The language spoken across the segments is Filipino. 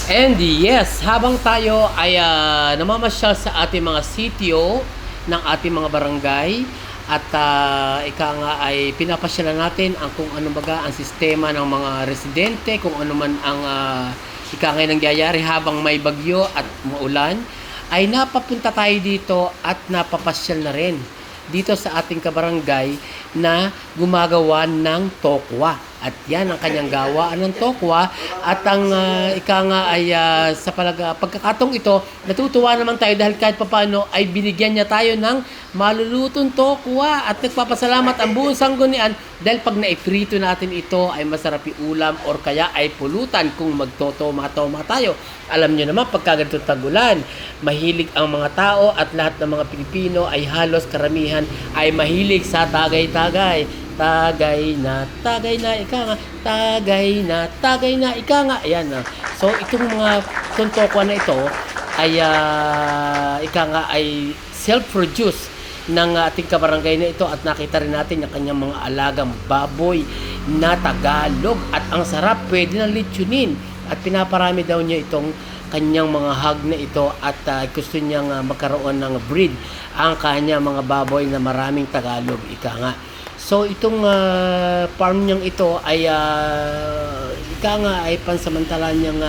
And yes, habang tayo ay namamasyal sa ating mga sitio ng ating mga barangay at ika nga ay pinapasyalan natin ang kung ano baga ang sistema ng mga residente, kung ano man ang ika nga nangyayari habang may bagyo at maulan, ay napapunta tayo dito at napapasyal na rin dito sa ating kabarangay na gumagawa ng tokwa. At yan ang kanyang gawaan ng tokwa. At ang ika nga ay sa pagkakatong ito, natutuwa naman tayo dahil kahit papano ay binigyan niya tayo ng malulutong tokwa. At nagpapasalamat ang buong sanggunian dahil pag naiprito natin ito ay masarap ulam or kaya ay pulutan kung magtotoma-toma tayo. Alam niyo naman pagka ganito tagulan, mahilig ang mga tao at lahat ng mga Pilipino ay halos karamihan ay mahilig sa tagay-tagay. Tagay na, ika nga. Tagay na, ika nga. Ayan. So, itong mga tuntokwa na ito ay, ika nga, ay self-produce ng ating kabarangay na ito at nakita rin natin yung kanyang mga alagang baboy na Tagalog. At ang sarap, pwede na litsunin. At pinaparami daw niya itong kanyang mga hog na ito at gusto niyang magkaroon ng breed ang kanyang mga baboy na maraming Tagalog, ika nga. So itong farm niyang ito ay ika nga ay pansamantala niyang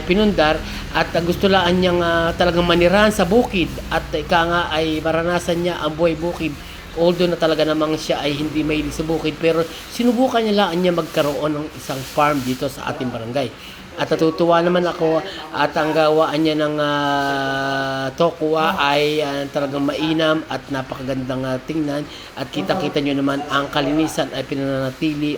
pinundar at gusto laan niyang talagang manirahan sa bukid at ika nga ay maranasan niya ang buhay bukid. Although na talaga namang siya ay hindi mahilig sa bukid, pero sinubukan niya magkaroon ng isang farm dito sa ating barangay. At natutuwa naman ako at ang gawaan niya ng tokwa ay talagang mainam at napakagandang tingnan at kita-kita nyo naman ang kalinisan ay pinananatili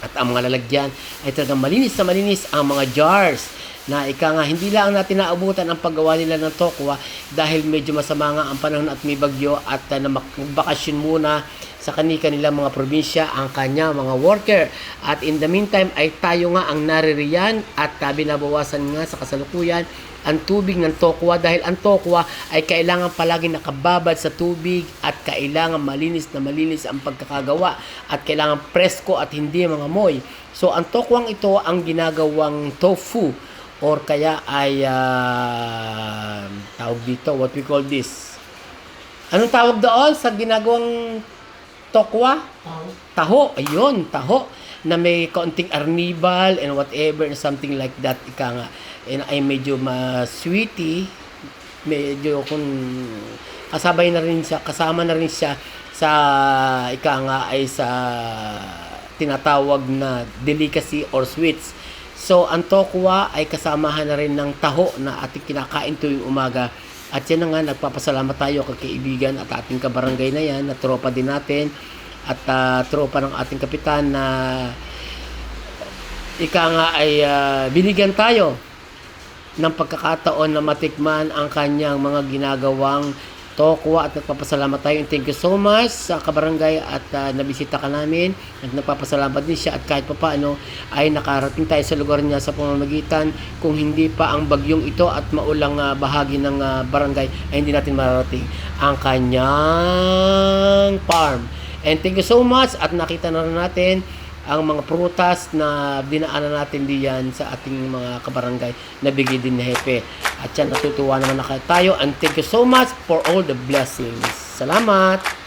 at ang mga lalagyan ay talagang malinis na malinis ang mga jars na ika nga hindi lang natin naabutan ang paggawa nila ng tokwa dahil medyo masama nga ang panahon at may bagyo at magbakasyon muna sa kanilang mga probinsya ang kanya mga worker. At in the meantime ay tayo nga ang naririyan at binabawasan nga sa kasalukuyan ang tubig ng tokwa dahil ang tokwa ay kailangan palagi nakababad sa tubig at kailangan malinis na malinis ang pagkakagawa at kailangan presko at hindi mga moy. So ang tokwang ito ang ginagawang tofu or kaya ay tawag dito, what we call this. Anong tawag doon sa ginagawang tokwa? Taho. Ayun, taho. Na may kaunting arnibal and whatever and something like that. Ika nga. And ay medyo sweety. Medyo kung kasama na rin siya sa ika nga ay sa tinatawag na delicacy or sweets. So, ang tokwa ay kasamahan na rin ng taho na ating kinakain tuwing umaga. At yan na nga, nagpapasalamat tayo kay kaibigan at ating kabarangay na yan, na tropa din natin at tropa ng ating kapitan na ika nga ay binigyan tayo ng pagkakataon na matikman ang kanyang mga ginagawang tokwa at nagpapasalamat tayo. Thank you so much sa kabarangay at nabisita ka namin at nagpapasalamat din siya at kahit pa paano ay nakarating tayo sa lugar niya sa pamamagitan. Kung hindi pa ang bagyong ito at maulang bahagi ng barangay ay hindi natin mararating ang kanyang farm. And thank you so much at nakita na rin natin ang mga prutas na dinaanan natin diyan sa ating mga kabarangay na bigay din ni Hepe. At yan, natutuwa naman na tayo and thank you so much for all the blessings. Salamat!